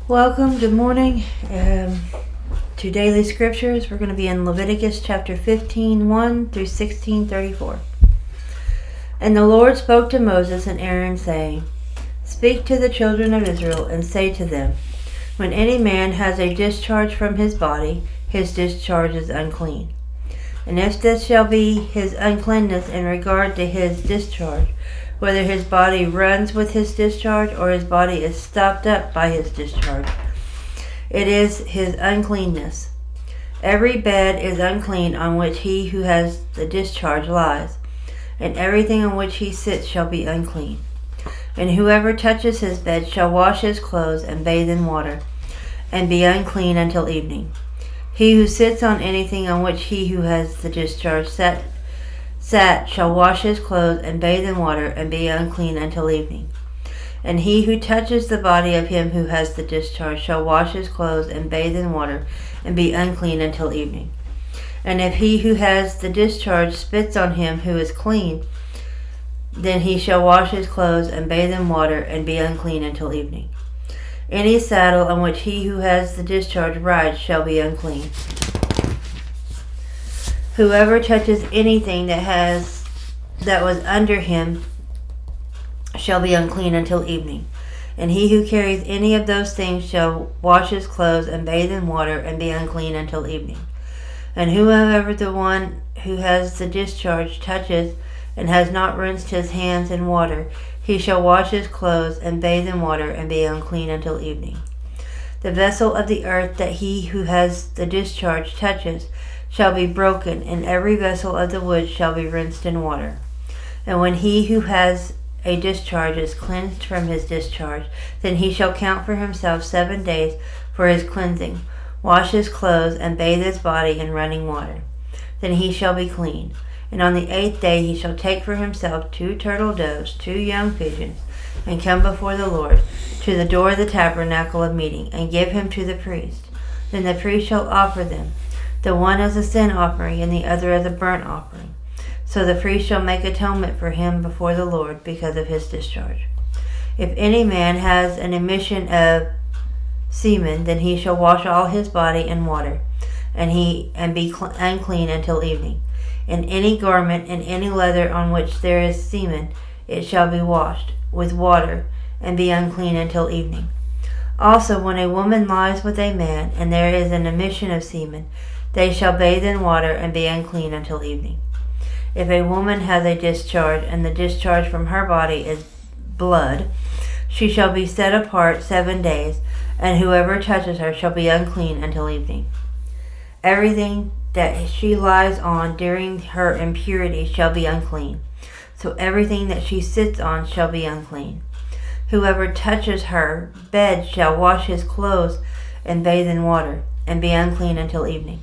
Welcome, good morning to Daily Scriptures. We're going to be in Leviticus chapter 15, 1 through 16:34. And the Lord spoke to Moses and Aaron, saying, Speak to the children of Israel and say to them, When any man has a discharge from his body, his discharge is unclean. And if this shall be his uncleanness in regard to his discharge, whether his body runs with his discharge or his body is stopped up by his discharge, it is his uncleanness. Every bed is unclean on which he who has the discharge lies, and everything on which he sits shall be unclean. And whoever touches his bed shall wash his clothes and bathe in water, and be unclean until evening. He who sits on anything on which he who has the discharge sat shall wash his clothes and bathe in water, and be unclean until evening. And he who touches the body of him who has the discharge shall wash his clothes and bathe in water, and be unclean until evening. And if he who has the discharge spits on him who is clean, then he shall wash his clothes and bathe in water, and be unclean until evening. Any saddle on which he who has the discharge rides shall be unclean. Whoever touches anything that was under him shall be unclean until evening. And he who carries any of those things shall wash his clothes and bathe in water, and be unclean until evening. And whoever the one who has the discharge touches and has not rinsed his hands in water, he shall wash his clothes and bathe in water, and be unclean until evening. The vessel of the earth that he who has the discharge touches shall be broken, and every vessel of the wood shall be rinsed in water. And when he who has a discharge is cleansed from his discharge, then he shall count for himself 7 days for his cleansing, wash his clothes, and bathe his body in running water. Then he shall be clean. And on the 8th day he shall take for himself 2 turtle doves, 2 young pigeons, and come before the Lord to the door of the tabernacle of meeting, and give him to the priest. Then the priest shall offer them, the one as a sin offering, and the other as a burnt offering. So the priest shall make atonement for him before the Lord because of his discharge. If any man has an emission of semen, then he shall wash all his body in water, and be unclean until evening. And any garment and any leather on which there is semen, it shall be washed with water, and be unclean until evening. Also, when a woman lies with a man, and there is an emission of semen, they shall bathe in water, and be unclean until evening. If a woman has a discharge, and the discharge from her body is blood, she shall be set apart 7 days, and whoever touches her shall be unclean until evening. Everything that she lies on during her impurity shall be unclean. So everything that she sits on shall be unclean. Whoever touches her bed shall wash his clothes and bathe in water, and be unclean until evening.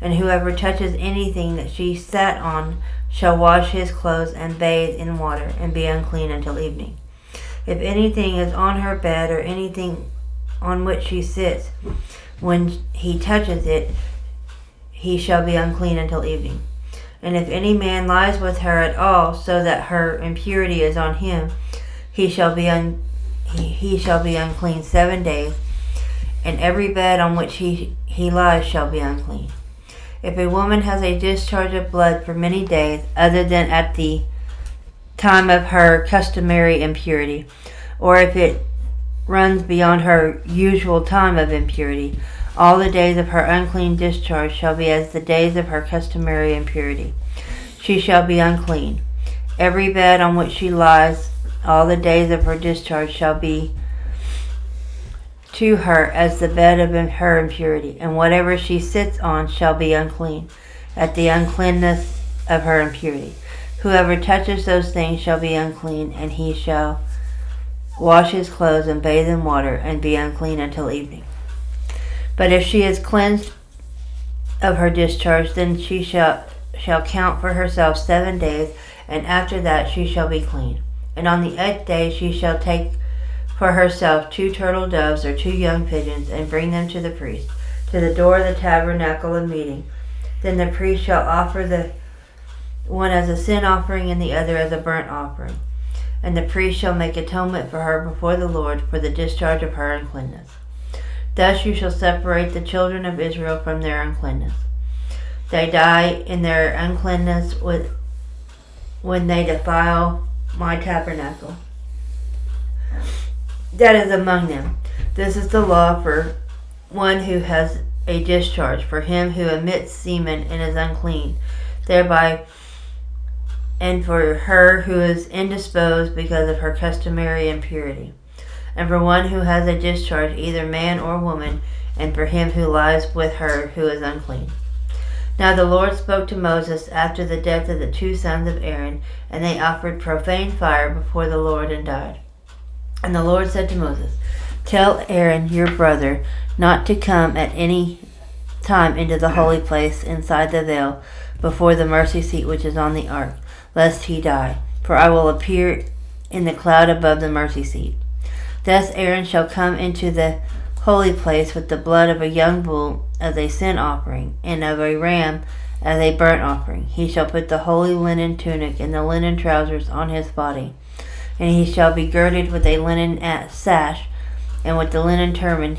And whoever touches anything that she sat on shall wash his clothes and bathe in water, and be unclean until evening. If anything is on her bed or anything on which she sits, when he touches it, he shall be unclean until evening. And if any man lies with her at all, so that her impurity is on him, he shall be unclean 7 days, and every bed on which he lies shall be unclean. If a woman has a discharge of blood for many days, other than at the time of her customary impurity, or if it runs beyond her usual time of impurity, all the days of her unclean discharge shall be as the days of her customary impurity. She shall be unclean. Every bed on which she lies, all the days of her discharge shall be to her as the bed of her impurity, and whatever she sits on shall be unclean, at the uncleanness of her impurity. Whoever touches those things shall be unclean, and he shall wash his clothes and bathe in water, and be unclean until evening. But if she is cleansed of her discharge, then she shall count for herself 7 days, and after that she shall be clean. And on the 8th day she shall take for herself 2 turtle doves or 2 young pigeons, and bring them to the priest, to the door of the tabernacle of meeting. Then the priest shall offer the one as a sin offering and the other as a burnt offering. And the priest shall make atonement for her before the Lord for the discharge of her uncleanness. Thus you shall separate the children of Israel from their uncleanness. They die in their uncleanness when they defile my tabernacle that is among them. This is the law for one who has a discharge, for him who emits semen and is unclean thereby, and for her who is indisposed because of her customary impurity, and for one who has a discharge, either man or woman, and for him who lies with her who is unclean. Now the Lord spoke to Moses after the death of the 2 sons of Aaron, and they offered profane fire before the Lord and died. And the Lord said to Moses, Tell Aaron your brother not to come at any time into the holy place inside the veil before the mercy seat which is on the ark, lest he die. For I will appear in the cloud above the mercy seat. Thus Aaron shall come into the holy place with the blood of a young bull as a sin offering, and of a ram as a burnt offering. He shall put the holy linen tunic and the linen trousers on his body, and he shall be girded with a linen sash, and with the linen turban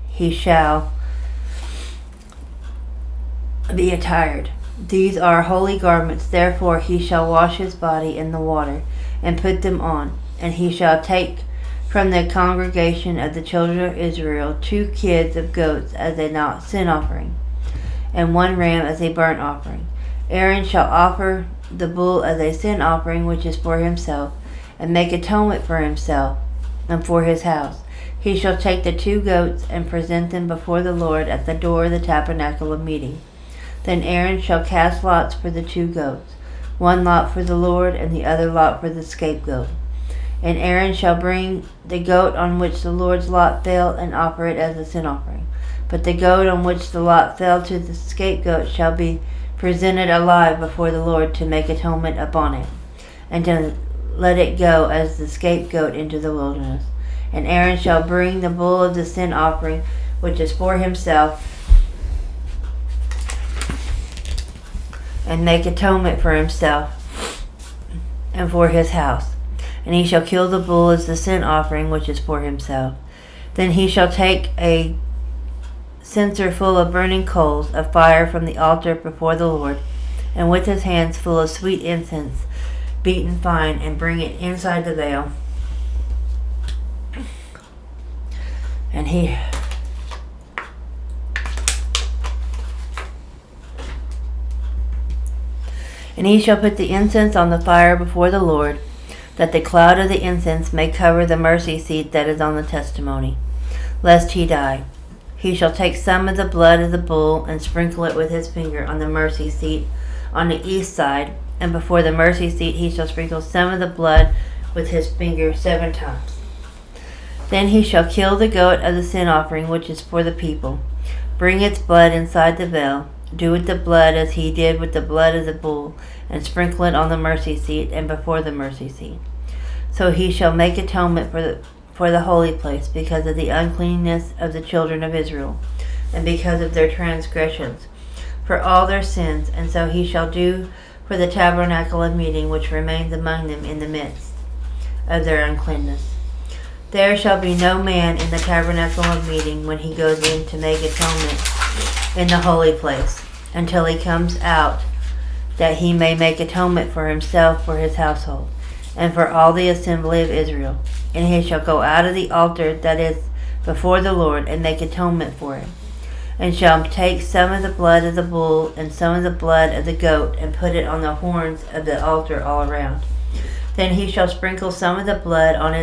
he shall be attired. These are holy garments, therefore he shall wash his body in the water, and put them on. And he shall take from the congregation of the children of Israel 2 kids of goats as a sin offering, and 1 ram as a burnt offering. Aaron shall offer the bull as a sin offering which is for himself, and make atonement for himself and for his house. He shall take the 2 goats and present them before the Lord at the door of the tabernacle of meeting. Then Aaron shall cast lots for the 2 goats, 1 lot for the Lord and the other lot for the scapegoat. And Aaron shall bring the goat on which the Lord's lot fell and offer it as a sin offering. But the goat on which the lot fell to the scapegoat shall be presented alive before the Lord to make atonement upon it, and to let it go as the scapegoat into the wilderness. And Aaron shall bring the bull of the sin offering, which is for himself, and make atonement for himself and for his house. And he shall kill the bull as the sin offering, which is for himself. Then he shall take a censer full of burning coals of fire from the altar before the Lord, and with his hands full of sweet incense, beaten fine, and bring it inside the veil. And he shall put the incense on the fire before the Lord, that the cloud of the incense may cover the mercy seat that is on the testimony, lest he die. He shall take some of the blood of the bull and sprinkle it with his finger on the mercy seat on the east side, and before the mercy seat he shall sprinkle some of the blood with his finger 7 times. Then he shall kill the goat of the sin offering, which is for the people. Bring its blood inside the veil. Do with the blood as he did with the blood of the bull, and sprinkle it on the mercy seat and before the mercy seat. So he shall make atonement for the holy place because of the uncleanness of the children of Israel, and because of their transgressions, for all their sins. And so he shall do for the tabernacle of meeting, which remains among them in the midst of their uncleanness. There shall be no man in the tabernacle of meeting when he goes in to make atonement in the holy place, until he comes out, that he may make atonement for himself, for his household, and for all the assembly of Israel. And he shall go out of the altar that is before the Lord, and make atonement for him, and shall take some of the blood of the bull and some of the blood of the goat, and put it on the horns of the altar all around. Then he shall sprinkle some of the blood on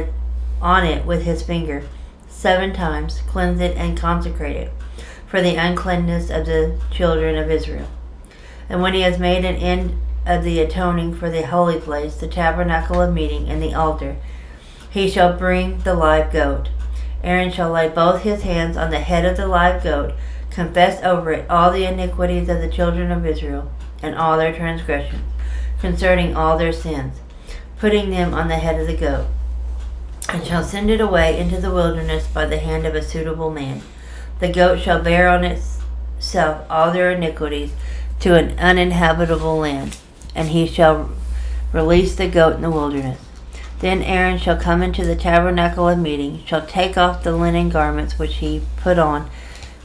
it with his finger 7 times, cleanse it and consecrate it for the uncleanness of the children of Israel. And when he has made an end of the atoning for the holy place, the tabernacle of meeting, and the altar, he shall bring the live goat. Aaron shall lay both his hands on the head of the live goat, confess over it all the iniquities of the children of Israel, and all their transgressions, concerning all their sins, putting them on the head of the goat, and shall send it away into the wilderness by the hand of a suitable man. The goat shall bear on itself all their iniquities to an uninhabitable land, and he shall release the goat in the wilderness. Then Aaron shall come into the tabernacle of meeting, shall take off the linen garments which he put on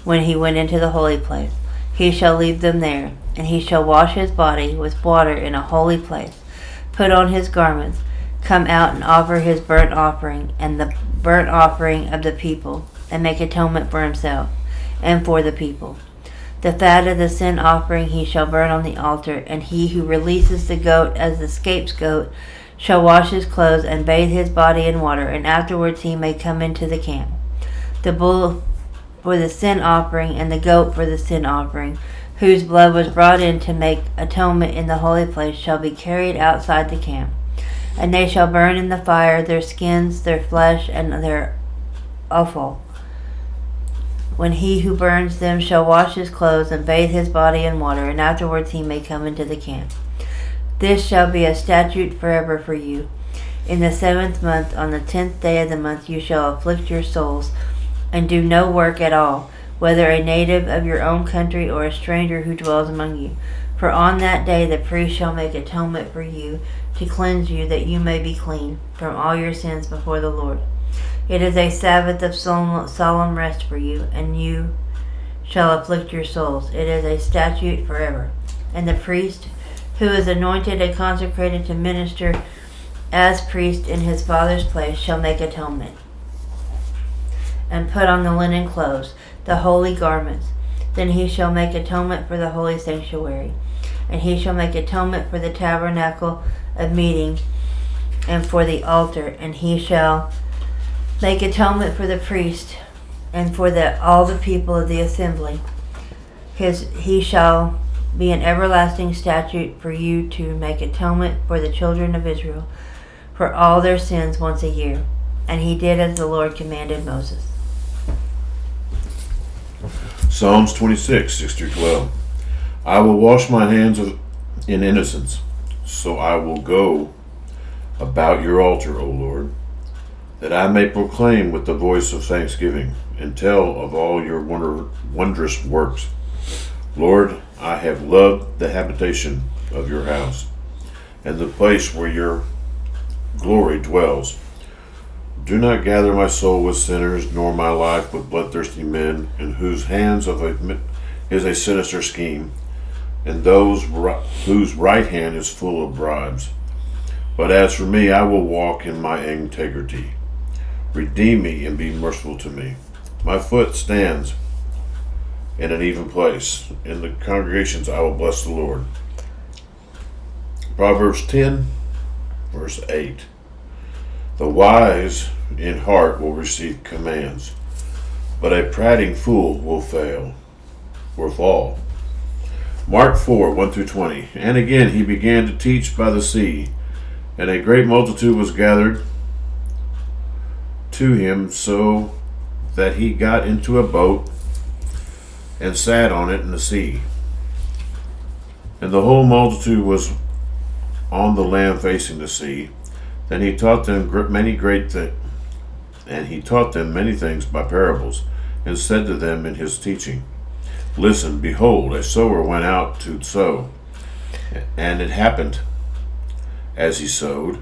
when he went into the holy place. He shall leave them there, and he shall wash his body with water in a holy place, put on his garments, come out and offer his burnt offering and the burnt offering of the people, and make atonement for himself and for the people. The fat of the sin offering he shall burn on the altar, and he who releases the goat as the scapegoat shall wash his clothes and bathe his body in water, and afterwards he may come into the camp. The bull for the sin offering and the goat for the sin offering, whose blood was brought in to make atonement in the holy place, shall be carried outside the camp. And they shall burn in the fire their skins, their flesh, and their offal. When he who burns them shall wash his clothes and bathe his body in water, and afterwards he may come into the camp. This shall be a statute forever for you. In the 7th month, on the 10th day of the month, you shall afflict your souls, and do no work at all, whether a native of your own country or a stranger who dwells among you. For on that day the priest shall make atonement for you, to cleanse you, that you may be clean from all your sins before the Lord. It is a Sabbath of solemn rest for you, and you shall afflict your souls. It is a statute forever. And the priest who is anointed and consecrated to minister as priest in his father's place shall make atonement, and put on the linen clothes, the holy garments. Then he shall make atonement for the holy sanctuary, and he shall make atonement for the tabernacle of meeting and for the altar, and he shall make atonement for the priest and for all the people of the assembly. He shall be an everlasting statute for you to make atonement for the children of Israel for all their sins once a year. And he did as the Lord commanded Moses. Psalms 26, 6-12. I will wash my hands in innocence, so I will go about your altar, O Lord, that I may proclaim with the voice of thanksgiving and tell of all your wondrous works. Lord, I have loved the habitation of your house and the place where your glory dwells. Do not gather my soul with sinners, nor my life with bloodthirsty men, in whose hands is a sinister scheme, and those whose right hand is full of bribes. But as for me, I will walk in my integrity. Redeem me and be merciful to me. My foot stands in an even place. In the congregations I will bless the Lord. Proverbs 10, verse 8. The wise in heart will receive commands, but a prating fool will fail or fall. Mark 4, 1-20. And again he began to teach by the sea, and a great multitude was gathered to him, so that he got into a boat and sat on it in the sea. And the whole multitude was on the land facing the sea. Then he taught them many things by parables, and said to them in his teaching, Listen, behold, a sower went out to sow. And it happened, as he sowed,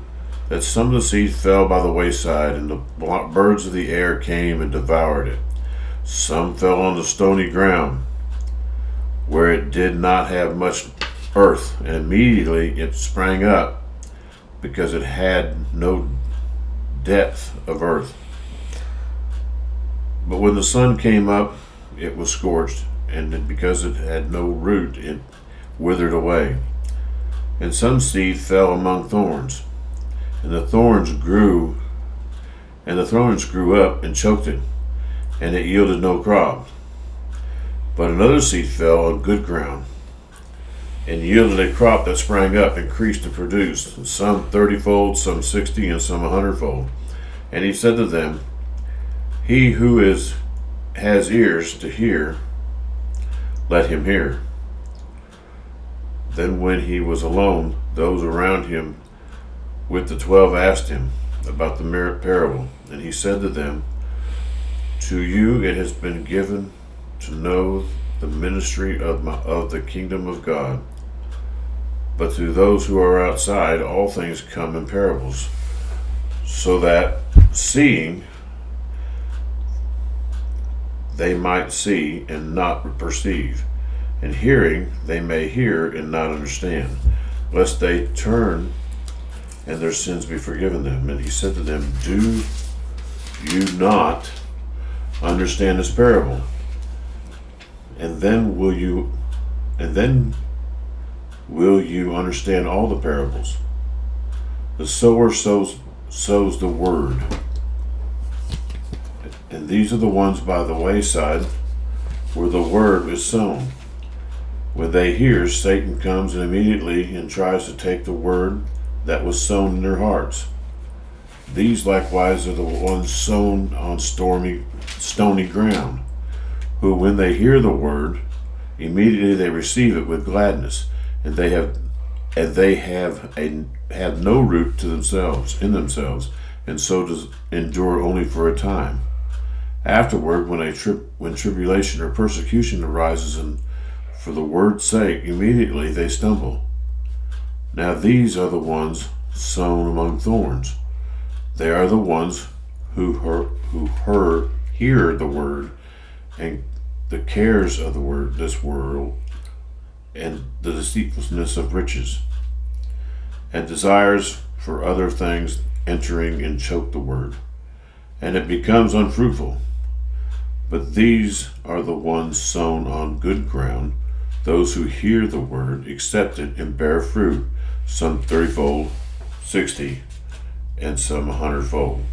that some of the seed fell by the wayside, and the birds of the air came and devoured it. Some fell on the stony ground, where it did not have much earth, and immediately it sprang up, because it had no depth of earth. But when the sun came up, it was scorched, and because it had no root, it withered away. And some seed fell among thorns, and the thorns grew up and choked it, and it yielded no crop. But another seed fell on good ground, and yielded a crop that sprang up, increased, and produced, some 30-fold, some 60, and some 100-fold. And he said to them, He who has ears to hear, let him hear. Then when he was alone, those around him with the 12 asked him about the parable. And he said to them, To you it has been given to know the ministry of the kingdom of God. But to those who are outside, all things come in parables, so that seeing they might see and not perceive, and hearing they may hear and not understand, lest they turn and their sins be forgiven them. And he said to them, do you not understand this parable? And then will you understand all the parables? The sower sows the word. And these are the ones by the wayside where the word is sown. When they hear, Satan comes and immediately and tries to take the word that was sown in their hearts. These likewise are the ones sown on stony ground, who when they hear the word, immediately they receive it with gladness, and they have no root in themselves, and so does endure only for a time. Afterward, when tribulation or persecution arises, and for the word's sake, immediately they stumble. Now these are the ones sown among thorns. They are the ones who hear the word, and the cares of this world, and the deceitfulness of riches, and desires for other things entering and choke the word, and it becomes unfruitful. But these are the ones sown on good ground, those who hear the word, accept it, and bear fruit, some 30-fold, 60, and some 100-fold.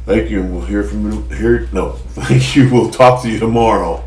Thank you, and we'll hear from you. Thank you. We'll talk to you tomorrow.